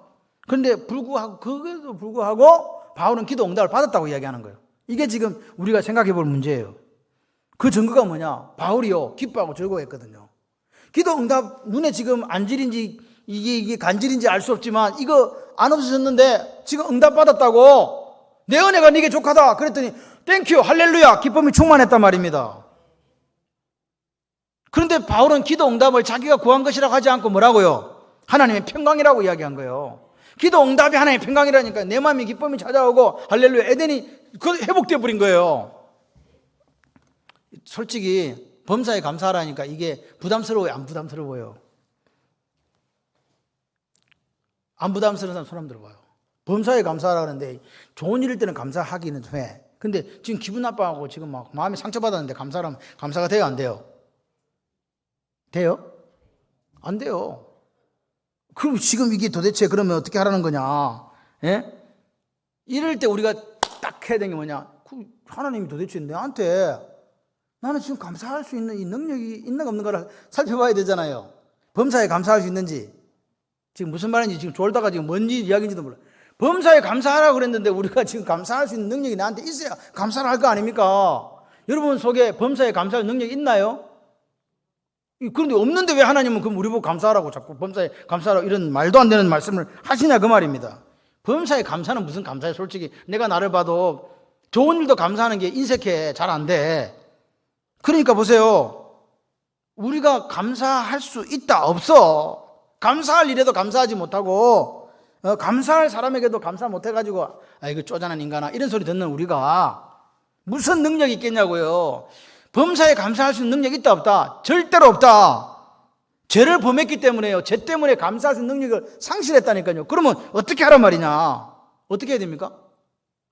그런데 그게도 불구하고 바울은 기도 응답을 받았다고 이야기하는 거예요. 이게 지금 우리가 생각해 볼 문제예요. 그 증거가 뭐냐? 바울이요, 기뻐하고 즐거워했거든요. 기도 응답, 눈에 지금 안질인지 이게 간질인지 알 수 없지만 이거 안 없어졌는데 지금 응답 받았다고, 내 은혜가 네게 족하다 그랬더니 땡큐 할렐루야 기쁨이 충만했단 말입니다. 그런데 바울은 기도 응답을 자기가 구한 것이라고 하지 않고 뭐라고요? 하나님의 평강이라고 이야기한 거예요. 기도 응답이 하나님의 평강이라니까 내 마음에 기쁨이 찾아오고 할렐루야 에덴이 회복되어 버린 거예요. 솔직히 범사에 감사하라니까 이게 부담스러워요? 안 부담스러워요? 안 부담스러운 사람 손 한번 들어봐요. 범사에 감사하라 그러는데 좋은 일일 때는 감사하기는 해. 근데 지금 기분 나빠하고 지금 막 마음에 상처받았는데 감사하면 감사가 돼요? 안 돼요? 돼요? 안 돼요. 그럼 지금 이게 도대체 그러면 어떻게 하라는 거냐? 예? 이럴 때 우리가 딱 해야 되는 게 뭐냐? 하나님이 도대체 내한테 나는 지금 감사할 수 있는 이 능력이 있는가 없는가를 살펴봐야 되잖아요. 범사에 감사할 수 있는지. 지금 무슨 말인지 지금 졸다가 지금 뭔지 이야기인지도 몰라. 범사에 감사하라고 그랬는데 우리가 지금 감사할 수 있는 능력이 나한테 있어야 감사를 할 거 아닙니까? 여러분 속에 범사에 감사할 능력이 있나요? 그런데 없는데 왜 하나님은 그럼 우리 보고 감사하라고 자꾸 범사에 감사하라고 이런 말도 안 되는 말씀을 하시냐 그 말입니다. 범사에 감사는 무슨 감사해? 솔직히 내가 나를 봐도 좋은 일도 감사하는 게 인색해. 잘 안 돼. 그러니까 보세요. 우리가 감사할 수 있다 없어. 감사할 일에도 감사하지 못하고 감사할 사람에게도 감사 못해가지고 이거 쪼잔한 인간아 이런 소리 듣는 우리가 무슨 능력이 있겠냐고요. 범사에 감사할 수 있는 능력이 있다 없다? 절대로 없다. 죄를 범했기 때문에요. 죄 때문에 감사할 수 있는 능력을 상실했다니까요. 그러면 어떻게 하란 말이냐? 어떻게 해야 됩니까?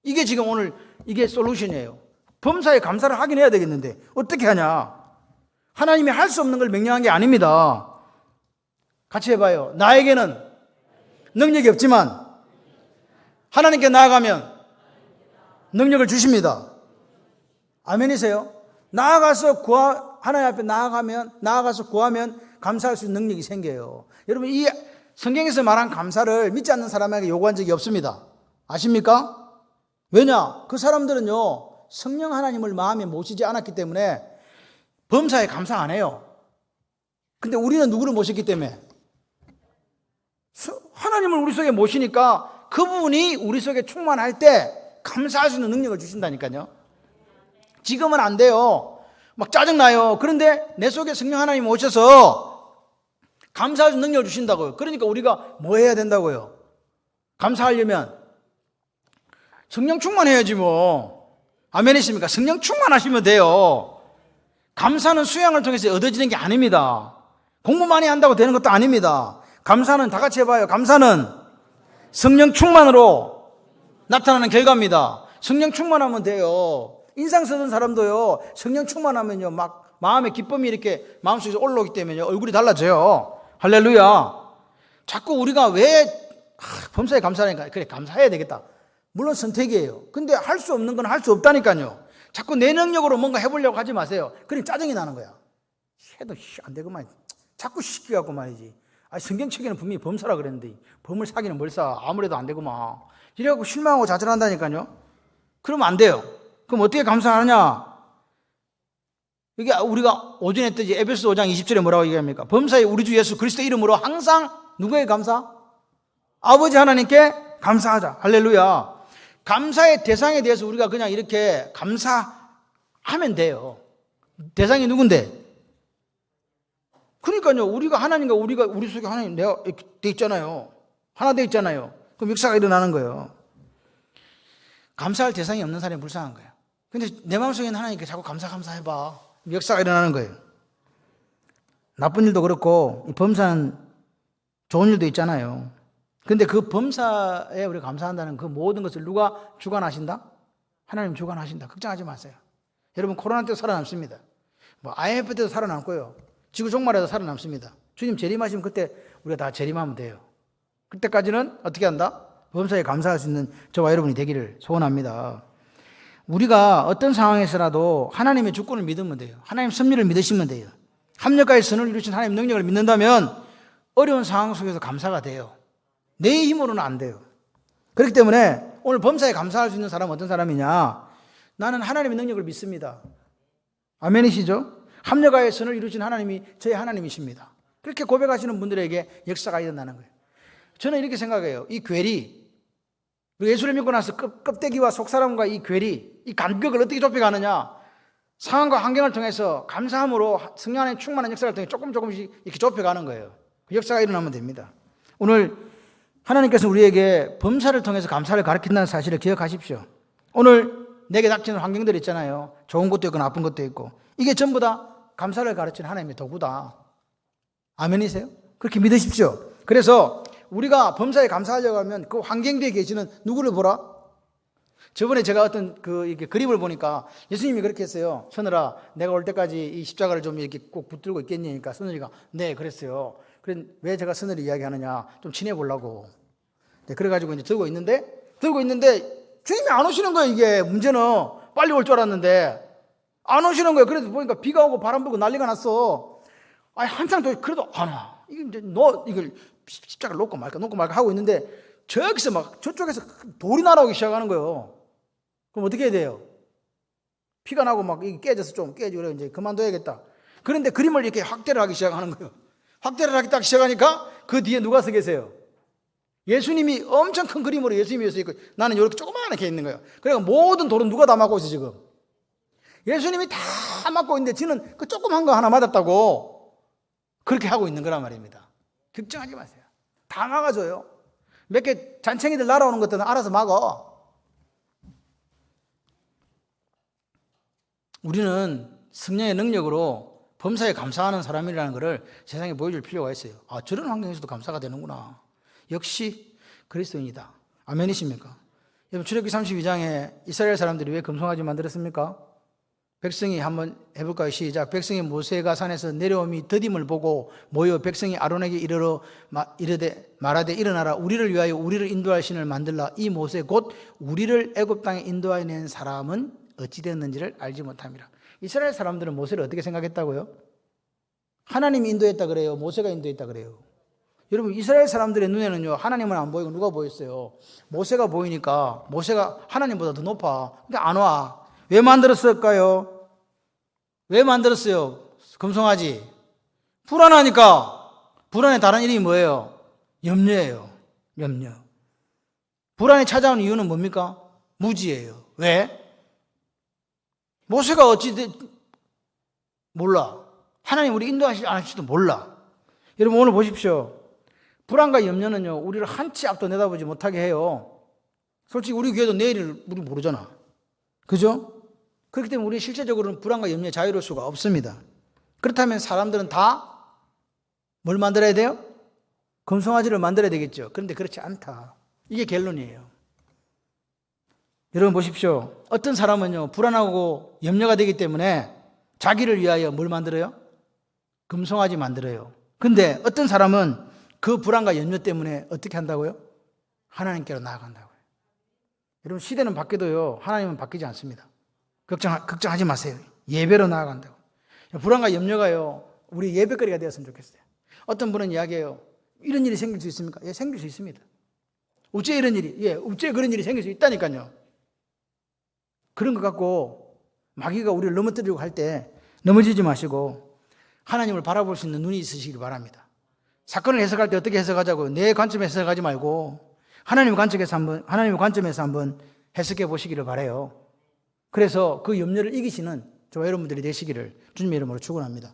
이게 지금 오늘 이게 솔루션이에요. 범사에 감사를 하긴 해야 되겠는데 어떻게 하냐? 하나님이 할 수 없는 걸 명령한 게 아닙니다. 같이 해봐요. 나에게는 능력이 없지만 하나님께 나아가면 능력을 주십니다. 아멘이세요? 하나님 앞에 나아가서 구하면 감사할 수 있는 능력이 생겨요. 여러분, 이 성경에서 말한 감사를 믿지 않는 사람에게 요구한 적이 없습니다. 아십니까? 왜냐? 그 사람들은요, 성령 하나님을 마음에 모시지 않았기 때문에 범사에 감사 안 해요. 근데 우리는 누구를 모셨기 때문에? 하나님을 우리 속에 모시니까 그분이 우리 속에 충만할 때 감사할 수 있는 능력을 주신다니까요. 지금은 안 돼요. 막 짜증나요. 그런데 내 속에 성령 하나님이 오셔서 감사할 수 있는 능력을 주신다고요. 그러니까 우리가 뭐 해야 된다고요? 감사하려면 성령 충만해야지 뭐. 아멘이십니까? 성령 충만하시면 돼요. 감사는 수양을 통해서 얻어지는 게 아닙니다. 공부 많이 한다고 되는 것도 아닙니다. 감사는 다 같이 해봐요. 감사는 성령 충만으로 나타나는 결과입니다. 성령 충만하면 돼요. 인상 쓰던 사람도요, 성령 충만하면요, 막 마음의 기쁨이 이렇게 마음속에서 올라오기 때문에 얼굴이 달라져요. 할렐루야. 자꾸 우리가 왜 범사에 감사하니까 그래 감사해야 되겠다. 물론 선택이에요. 근데 할 수 없는 건 할 수 없다니까요. 자꾸 내 능력으로 뭔가 해보려고 하지 마세요. 그럼 짜증이 나는 거야. 해도 안 되구만. 자꾸 시키갖고 말이지. 성경책에는 분명히 범사라 그랬는데 범을 사기는 뭘 사. 아무래도 안 되구만. 이래갖고 실망하고 좌절한다니까요. 그러면 안 돼요. 그럼 어떻게 감사하느냐? 이게 우리가 오전에 했듯이 에베소 5장 20절에 뭐라고 얘기합니까? 범사에 우리 주 예수 그리스도 이름으로 항상 누구에게 감사? 아버지 하나님께 감사하자. 할렐루야. 감사의 대상에 대해서 우리가 그냥 이렇게 감사하면 돼요. 대상이 누군데? 그러니까요. 우리가 하나님과 우리가 우리 속에 하나님 내가 돼 있잖아요. 하나 돼 있잖아요. 그럼 역사가 일어나는 거예요. 감사할 대상이 없는 사람이 불쌍한 거예요. 근데 내 마음속에는 하나님께 자꾸 감사해봐. 역사가 일어나는 거예요. 나쁜 일도 그렇고 이 범사는 좋은 일도 있잖아요. 근데 그 범사에 우리가 감사한다는 그 모든 것을 누가 주관하신다? 하나님 주관하신다. 걱정하지 마세요. 여러분 코로나 때도 살아남습니다. IMF 때도 살아남고요. 지구 종말에도 살아남습니다. 주님 재림하시면 그때 우리가 다 재림하면 돼요. 그때까지는 어떻게 한다? 범사에 감사할 수 있는 저와 여러분이 되기를 소원합니다. 우리가 어떤 상황에서라도 하나님의 주권을 믿으면 돼요. 하나님 섭리를 믿으시면 돼요. 합력과의 선을 이루신 하나님 능력을 믿는다면 어려운 상황 속에서 감사가 돼요. 내 힘으로는 안 돼요. 그렇기 때문에 오늘 범사에 감사할 수 있는 사람은 어떤 사람이냐? 나는 하나님의 능력을 믿습니다. 아멘이시죠? 합력과의 선을 이루신 하나님이 저의 하나님이십니다. 그렇게 고백하시는 분들에게 역사가 일어나는 거예요. 저는 이렇게 생각해요. 이 괴리, 예수를 믿고 나서 껍데기와 속사람과 이 괴리, 이 간격을 어떻게 좁혀가느냐? 상황과 환경을 통해서 감사함으로 성령 안에 충만한 역사를 통해 조금씩 이렇게 좁혀가는 거예요. 그 역사가 일어나면 됩니다. 오늘 하나님께서 우리에게 범사를 통해서 감사를 가르친다는 사실을 기억하십시오. 오늘 내게 닥치는 환경들 있잖아요. 좋은 것도 있고 나쁜 것도 있고. 이게 전부 다 감사를 가르치는 하나님의 도구다. 아멘이세요? 그렇게 믿으십시오. 그래서 우리가 범사에 감사하려고 하면 그 환경 뒤에 계시는 누구를 보라? 저번에 제가 어떤 이렇게 그림을 보니까 예수님이 그렇게 했어요. 서늘아, 내가 올 때까지 이 십자가를 좀 이렇게 꼭 붙들고 있겠니? 그러니까 서늘이가 네, 그랬어요. 그래, 왜 제가 서늘이 이야기하느냐? 좀 친해보려고. 네, 그래가지고 이제 들고 있는데 주님이 안 오시는 거예요, 이게. 문제는 빨리 올 줄 알았는데 안 오시는 거예요. 그래서 보니까 비가 오고 바람 불고 난리가 났어. 아니, 한참 더 그래도 안 와. 이게 이걸 십자가를 놓고 말까 하고 있는데 저기서 막 저쪽에서 돌이 날아오기 시작하는 거예요. 그럼 어떻게 해야 돼요? 피가 나고 막 이게 깨져서 좀 깨지고 그래 이제 그만둬야겠다. 그런데 그림을 이렇게 확대를 하기 시작하는 거예요. 확대를 하기 딱 시작하니까 그 뒤에 누가 서 계세요? 예수님이 엄청 큰 그림으로 예수님이 서 있고 나는 이렇게 조그맣게 있는 거예요. 그러니까 모든 돌은 누가 다 막고 있어 지금? 예수님이 다 막고 있는데 지는 그 조그만 거 하나 맞았다고 그렇게 하고 있는 거란 말입니다. 걱정하지 마세요. 다 막아줘요. 몇 개 잔챙이들 날아오는 것들은 알아서 막어. 우리는 성령의 능력으로 범사에 감사하는 사람이라는 것을 세상에 보여줄 필요가 있어요. 아, 저런 환경에서도 감사가 되는구나. 역시 그리스도인이다. 아멘이십니까? 여러분, 출애굽기 32장에 이스라엘 사람들이 왜 금송아지 만들었습니까? 백성이 한번 해볼까요? 시작. 백성이 모세가 산에서 내려옴이 더딤을 보고 모여 백성이 아론에게 이르되 말하되 일어나라 우리를 위하여 우리를 인도할 신을 만들라. 이 모세 곧 우리를 애굽 땅에 인도하여 낸 사람은 어찌 되었는지를 알지 못함이라. 이스라엘 사람들은 모세를 어떻게 생각했다고요? 하나님이 인도했다 그래요? 모세가 인도했다 그래요? 여러분, 이스라엘 사람들의 눈에는요, 하나님은 안 보이고 누가 보였어요? 모세가 보이니까 모세가 하나님보다 더 높아. 근데 안 와. 왜 만들었을까요? 왜 만들었어요? 금송아지. 불안하니까. 불안의 다른 이름이 뭐예요? 염려예요. 염려. 불안이 찾아온 이유는 뭡니까? 무지예요. 왜? 모세가 몰라. 하나님 우리 인도하실지 안 하실지도 몰라. 여러분, 오늘 보십시오. 불안과 염려는요, 우리를 한치 앞도 내다보지 못하게 해요. 솔직히 우리 교회도 내일을 우리 모르잖아. 그죠? 그렇기 때문에 우리 실제적으로는 불안과 염려에 자유로울 수가 없습니다. 그렇다면 사람들은 다 뭘 만들어야 돼요? 금송아지를 만들어야 되겠죠. 그런데 그렇지 않다. 이게 결론이에요. 여러분 보십시오. 어떤 사람은요, 불안하고 염려가 되기 때문에 자기를 위하여 뭘 만들어요? 금송아지 만들어요. 근데 어떤 사람은 그 불안과 염려 때문에 어떻게 한다고요? 하나님께로 나아간다고요. 여러분, 시대는 바뀌어도요, 하나님은 바뀌지 않습니다. 걱정하지 마세요. 예배로 나아간다고. 불안과 염려가요, 우리 예배거리가 되었으면 좋겠어요. 어떤 분은 이야기해요. 이런 일이 생길 수 있습니까? 예, 생길 수 있습니다. 어째 이런 일이, 어째 그런 일이 생길 수 있다니까요. 그런 것 갖고 마귀가 우리를 넘어뜨리려고 할 때 넘어지지 마시고 하나님을 바라볼 수 있는 눈이 있으시길 바랍니다. 사건을 해석할 때 어떻게 해석하자고요? 내 관점에서 해석하지 말고 하나님의 관점에서 한번 해석해 보시기를 바라요. 그래서 그 염려를 이기시는 저와 여러분들이 되시기를 주님의 이름으로 축원합니다.